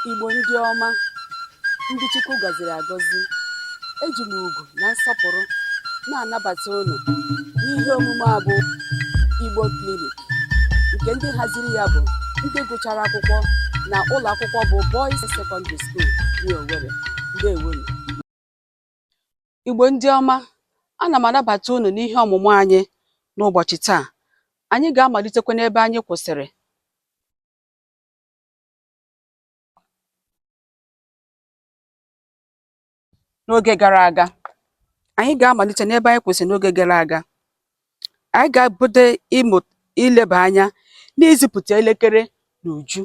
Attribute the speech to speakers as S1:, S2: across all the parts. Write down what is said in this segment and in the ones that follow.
S1: Igbo ndị ọma, ndị Chukwu gọziri agọzi, eji m ugwu na nsọpụrụ na-anabata unu n'ihe omume a bụ Igbo Clinic, nke ndị haziri ya bụ ndị gụchara akwụkwọ na ụlọ akwụkwọ bụ Boys Secondary School dị Owerri. Ndewonu. Igbo ndị ọma, ana m anabata unu n'ihe ọmụmụ anyị n'ụbọchị taa. Anyị ga-amalitekwa n'ebe anyị kwụsịrị. N'oge gara aga, anyị ga-amalite n'ebe anyị kwụsịrị n'oge gara aga. Anyị ga-ebido ileba anya n'izipụta elekere n'uju.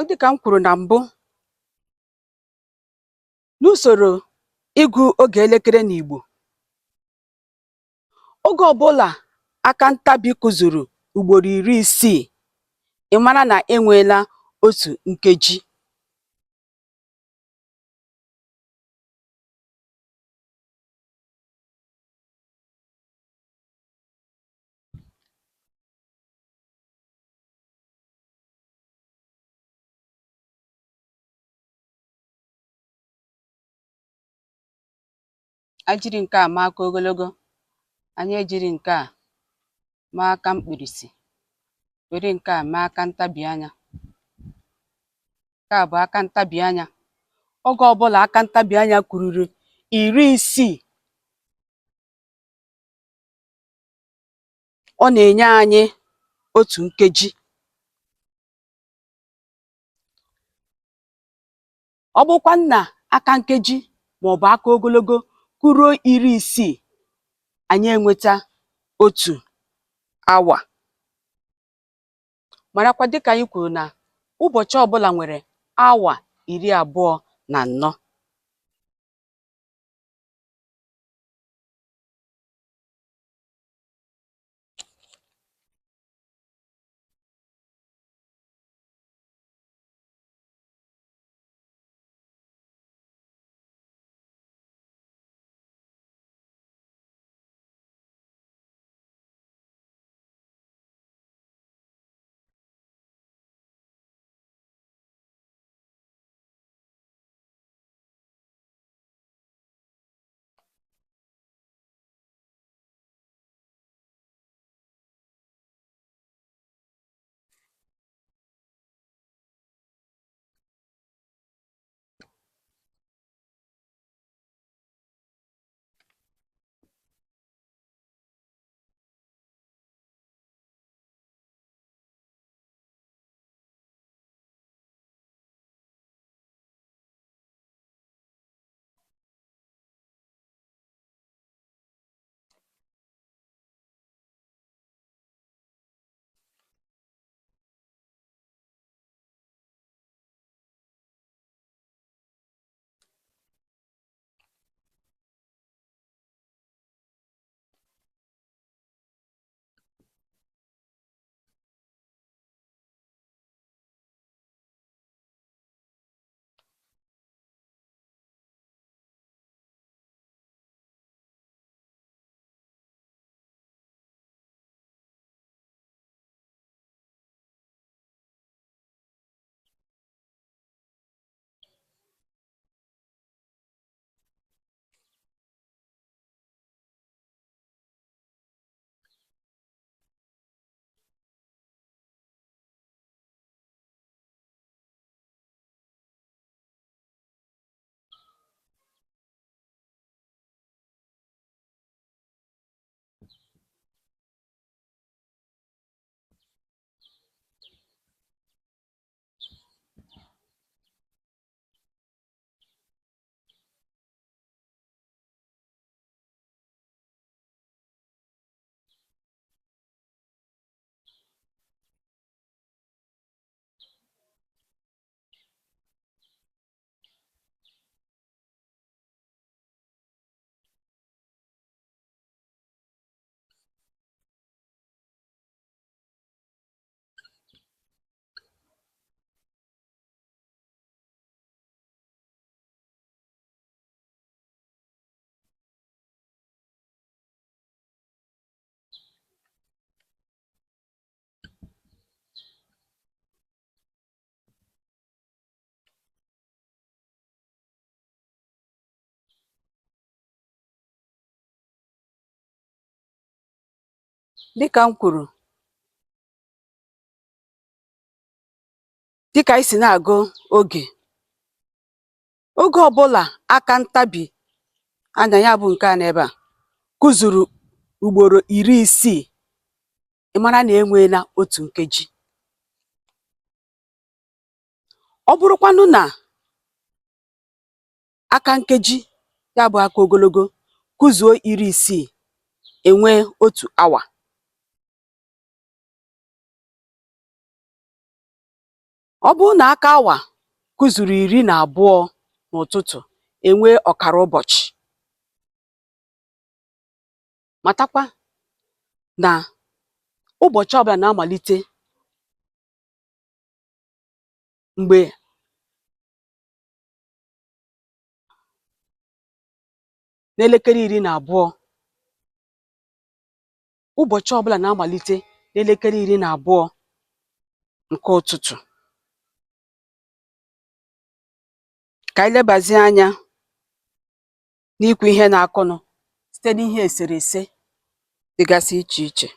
S1: Dịka m kwuru na mbụ, n'usoro ịgụ oge elekere n'Igbo, oge ọbụla aka ntabi kụzuru ugboro 60, ị mara na enweela otu nkeji. Anyị jiri nke a maa aka ogologo, anyị ejiri nke a maa aka mkpirisi, were nke a maa aka ntabi anya. Nke a bụ aka ntabi anya. Oge ọbụla aka ntabi anya kwururu 60, ọ na-enye anyị otu nkeji. Ọ bụkwa na aka nkeji maọbụ aka ogologo kwuruo 60, anyị enweta otu awa. Marakwa dịka anyị kwuru na ụbọchị ọbụla nwere awa 24. Dịka m kwuru, dịka anyị si na-agụ oge ọbụla aka ntabi anya ya bụ nke a n'ebe a kụzuru ugboro 60, ị mara na enweela otu nkeji. Ọ bụrụkwanụ na aka nkeji ya bụ aka ogologo kụzuo 60, enwee otu awa. Ọ bụrụ na aka awa kụzuru 12 n'ụtụtụ, enwee ọkara ụbọchị. Matakwa na ụbọchị ọbụla na-amalite mgbe n'elekere 12. Ụbọchị ọbụla na-amalite n'elekere 12 nke ụtụtụ. Ka anyị lebazie anya n'ikwu ihe na-akọnụ site n'ihe eserese dịgasị iche iche.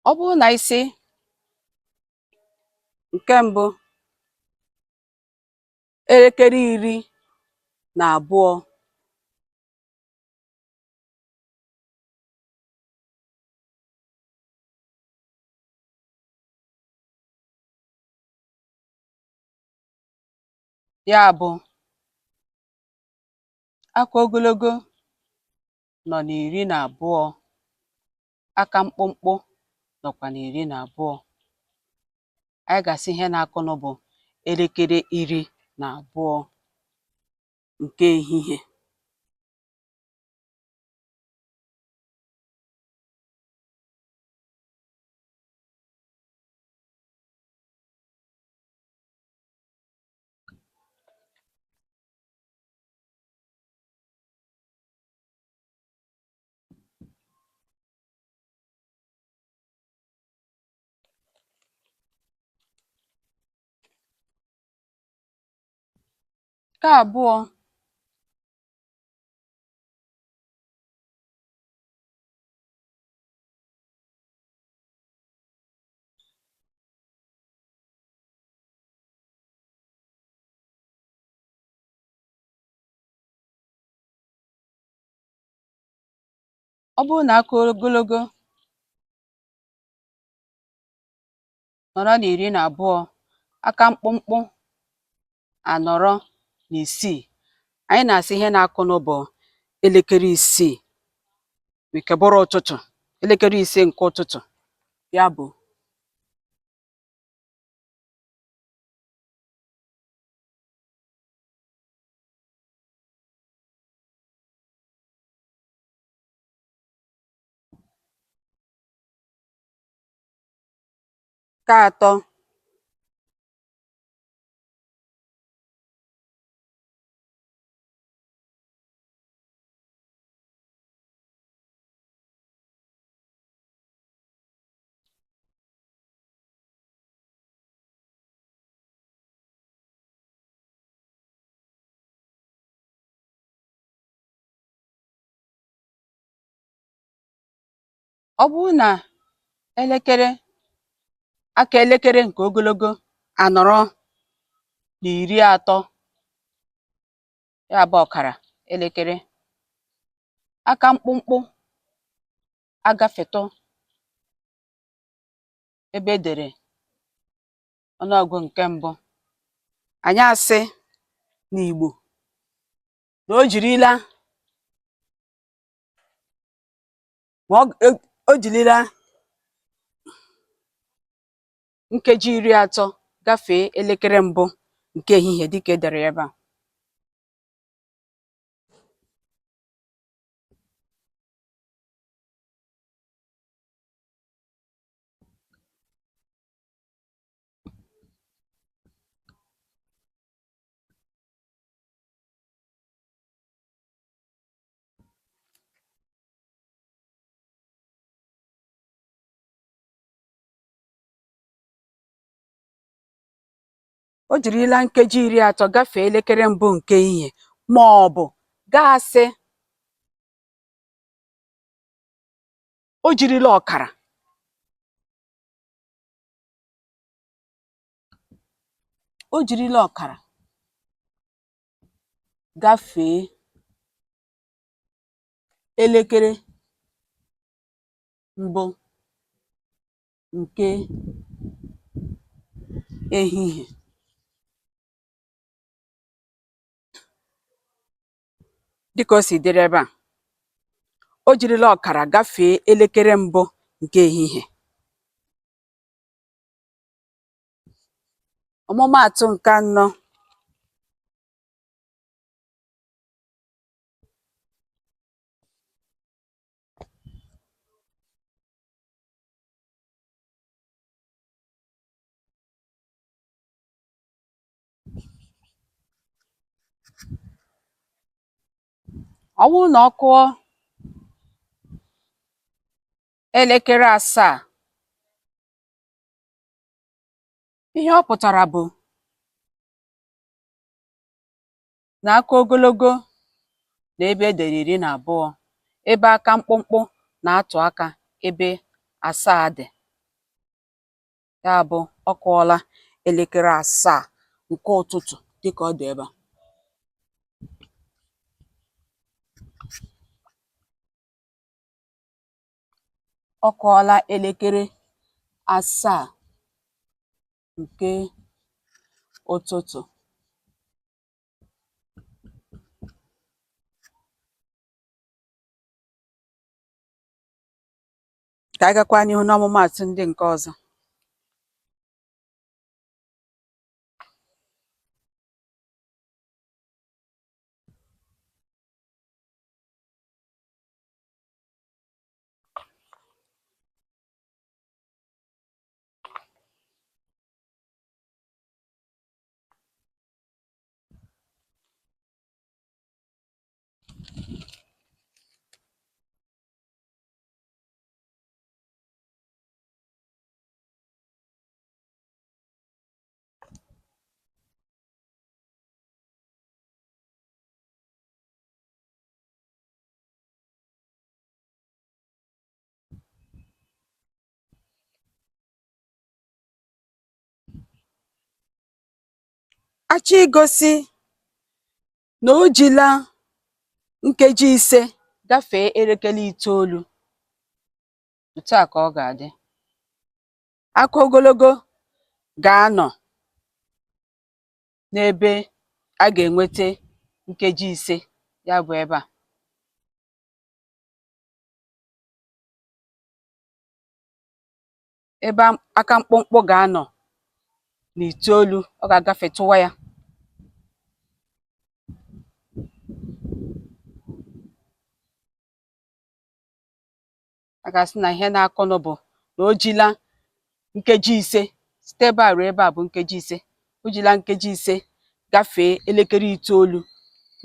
S1: Ọ bụrụ na anyị sị nke mbụ, elekere 12, ya bụ aka ogologo nọ na 12, aka mkpụmkpụ nọkwa na 12. Anyị ga-asị ihe na-akụnụ bụ elekere 12 nke ehihie. Nke abụọ, ọ bụrụ na aka ogologo nọrọ na 12, aka mkpụmkpụ anọrọ na 6, anyị na-asị ihe na-akụnụ bụ elekere 6 nke bụrụ ụtụtụ, elekere 5 nke ụtụtụ. Ya bụ nke atọ, ọ bụrụ na aka elekere nke ogologo anọrọ na 30, ya bụ ọkara elekere, aka mkpụmkpụ agafetụ ebe e dere ọnụọgụ nke mbụ, anyị asị n'Igbo na o jirila nkeji 30 gafee elekere mbụ nke ehihie dịka e dere ebe a. O jirila nkeji 30 gafee elekere mbụ nke ehihie, ma ọ bụ gasị o jirila ọkara gafee elekere mbụ nke ehihie. Dịka o si dịrị ebe a, o jirila ọkara gafee elekere mbụ nke ehihie. Ọmụmaatụ nke anọ, ọ bụrụ na ọ kụọ elekere 7, ihe ọ pụtara bụ na aka ogologo na ebe e dere 12, ebe aka mkpụmkpụ na-atụ aka ebe 7 dị. Ya bụ, ọ kụọla elekere 7 nke ụtụtụ dịka ọ dị ebe a. Ọ kụọla elekere 7 nke ụtụtụ. Ka anyị gakwa n'ihu n'ọmụmaatụ ndị nke ọzọ. Achọ igosi na o jila nkeji 5 gafee elekere 9, otu a ka ọ ga-adị. Aka ogologo ga-anọ n'ebe a ga-enweta nkeji 5, ya bụ ebe a. Ebe aka mkpụmkpụ ga-anọ n'9, ọ ga-agafetụwa ya. A ga-asị na ihe na-akọnụ bụ na o jila nkeji 5 site ebe a ruo ebe a bụ nkeji 5. O jila nkeji 5 gafee elekere 9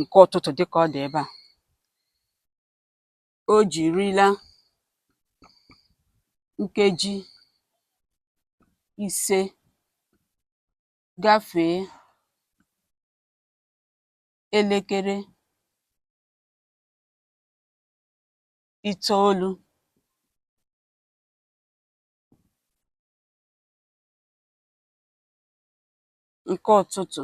S1: nke ụtụtụ dịka ọ dị ebe a. O jirila nkeji 5 gafee elekere 9 nke ụtụtụ.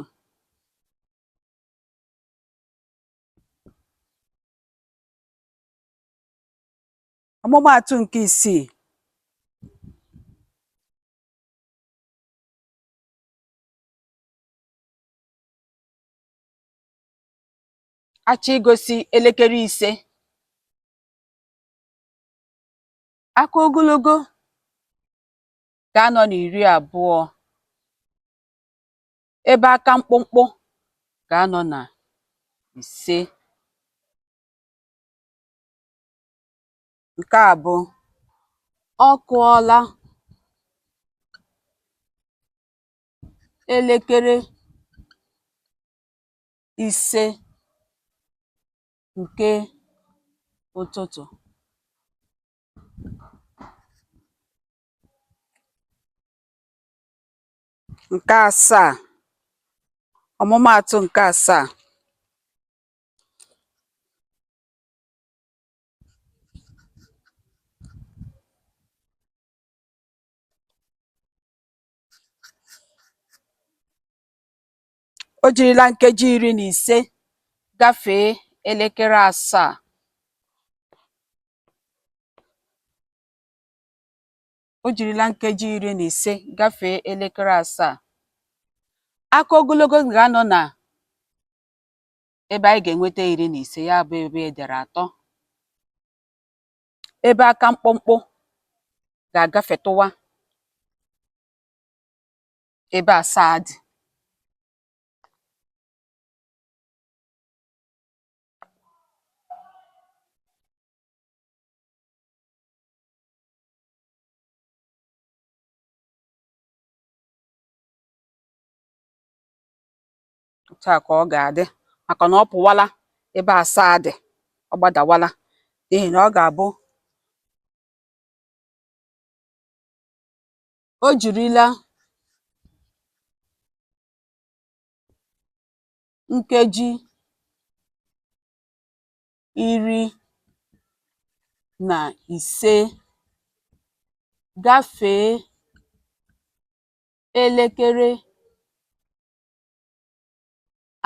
S1: Ọmụmaatụ nke 6, achọ igosi elekere ise. Aka ogologo ga-anọ n'iri abụọ, ebe aka mkpụmkpụ ga-anọ na ise. Nke a bụ ọ kụọla elekere ise nke ụtụtụ. Nke asaa, ọmụmaatụ nke asaa. O jirila nkeji 15 gafee elekere asaa. O jirila nkeji 15 gafee elekere asaa. Aka ogologo ga-anọ na ebe anyị ga-enweta 15, ya bụ ebe edere 3. Ebe aka mkpụmkpụ ga-agafetụwa ebe asaa dị. Otu a ka ọ ga-adị, maka na ọ pụwala ebe asaa dị, ọ gbadawala, n'ihi na ọ ga-abụ o jirila nkeji 15 gafee elekere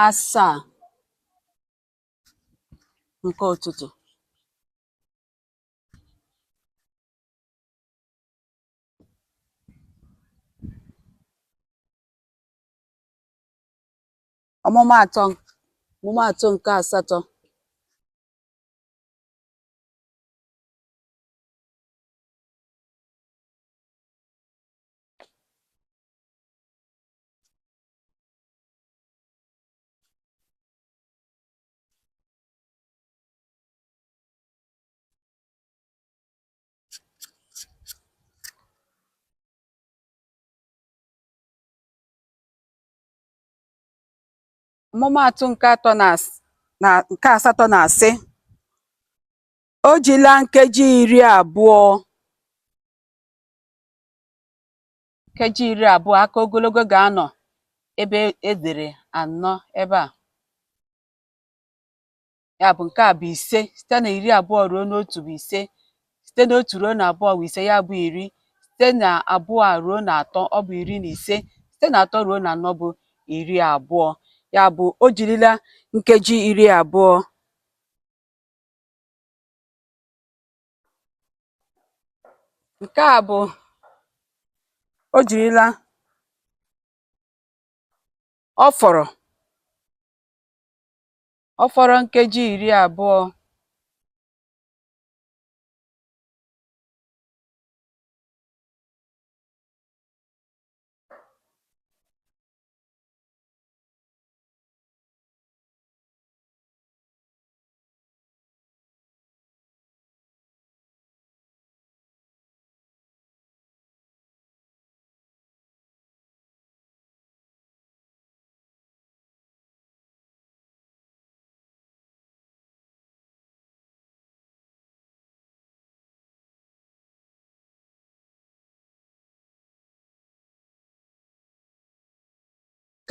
S1: asaa nke ụtụtụ. Ọmụmaatụ nke asatọ. Ọmụmaatụ nke asatọ na-asị, o jila nkeji 20, aka ogologo ga-anọ ebe edere 4 ebe a. Ya bụ nke a bụ 5, site na 20 ruo n'otu bụ 5, site na 1 ruo na 2 bụ 5, ya bụ 10, site na 2 ruo na 3 ọ bụ 15, site na 3 ruo na 4 bụ 20. Ya bụ o jirila nkeji 20. Nke a bụ o jirila ọ fọrọ nkeji 20.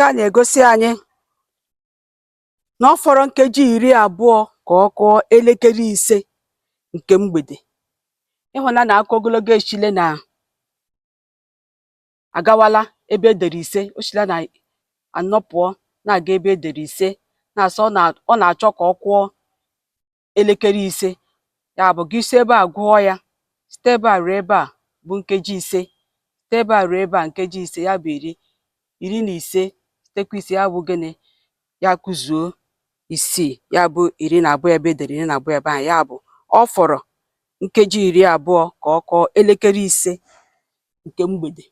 S1: Nke a na-egosi anyị na ọ fọrọ nkeji 20 ka ọ kụọ elekere 5 nke mgbede. Ịhụla na aka ogologo echile na agawala ebe edere 5, o chila na 4 pụọ na-aga ebe edere 5, na-asọ ọ na-achọ ka ọ kụọ elekere 5. Ya bụ gị si ebe a gụọ ya, site ebe a ruo ebe a bụ nkeji 5, site ebe a ruo ebe a nkeji 5, ya bụ 10, 15, sitekwa 5, ya bụ gịnị? Ya kụzuo isii, ya bụ 12 ebe edere 12 ebe ahụ, ya bụ ọ fọrọ nkeji 20 ka ọ kụọ elekere 5 nke mgbede.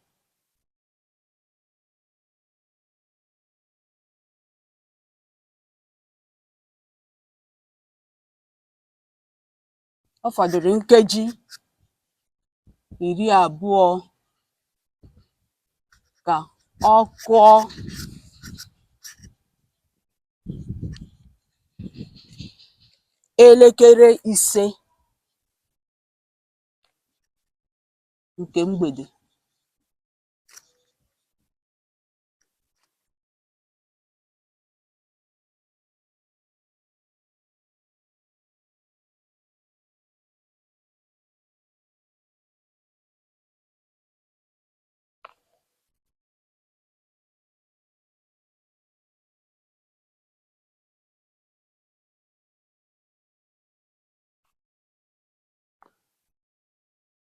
S1: Ọ fọdụrụ nkeji 20 ka ọ kụọ elekere 5 nke mgbede.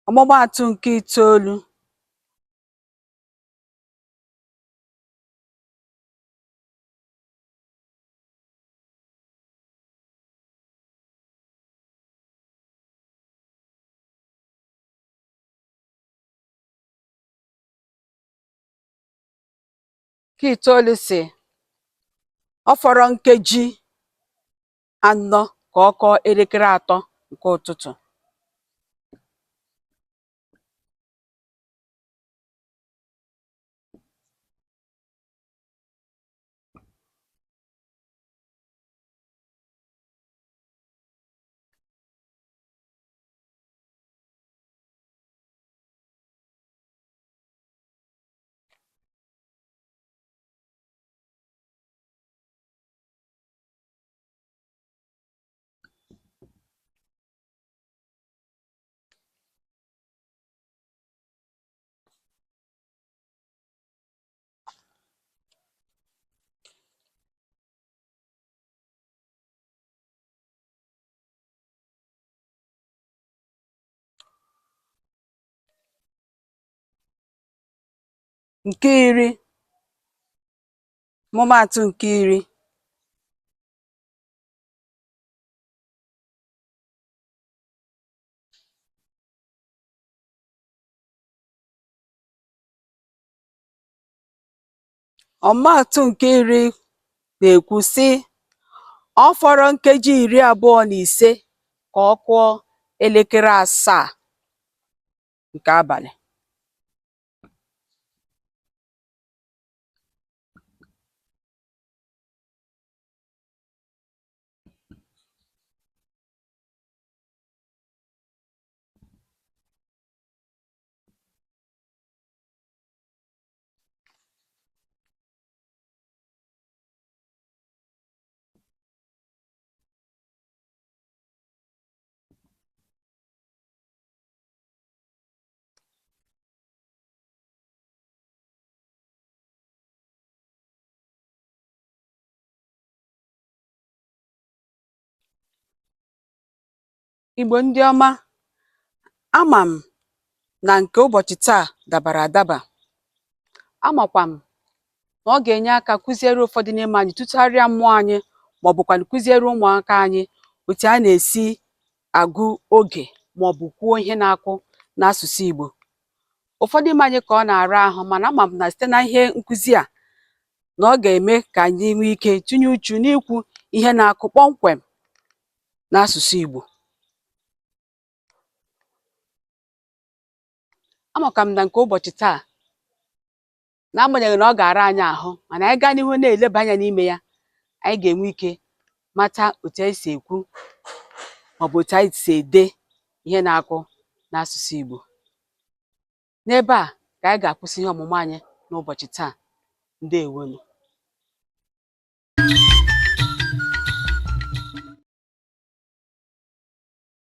S1: Ọmụmaatụ nke 9. Nke 9 sị ọ fọrọ nkeji 4 ka ọ kụọ elekere 3 nke ụtụtụ. Nke 10. Ọmụmaatụ nke 10. Ọmụmaatụ nke 10 na-ekwu sị ọ fọrọ nkeji 25 ka ọ kụọ elekere 7 nke abalị. Igbo ndị ọma, ama m na nke ụbọchị taa dabara adaba. Amakwa m na ọ ga-enye aka kụziere ụfọdụ n'ime anyị, tụgharịa mmụọ anyị, ma ọ bụkwa kụziere ụmụaka anyị otu a na-esi agụ oge ma ọ bụ kwuo ihe na-akụ n'asụsụ Igbo. Ụfọdụ n'ime anyị ka ọ na-ara ahụ, mana ama m na site na ihe nkụzi a na ọ ga-eme ka anyị nwee ike tinye uchu n'ikwu ihe na-akụ kpọmkwem n'asụsụ Igbo. Amakwa m na nke ụbọchị taa, n'agbanyeghị na ọ ga-ara anyị ahụ, mana anyị gaa n'ihu na-eleba anya n'ime ya, anyị ga-enwe ike mata otu anyị si ekwu ma ọ bụ otu anyị si ede ihe na-akụ n'asụsụ Igbo. N'ebe a ka anyị ga-akwụsị ihe ọmụmụ anyị n'ụbọchị taa. Ndewonu.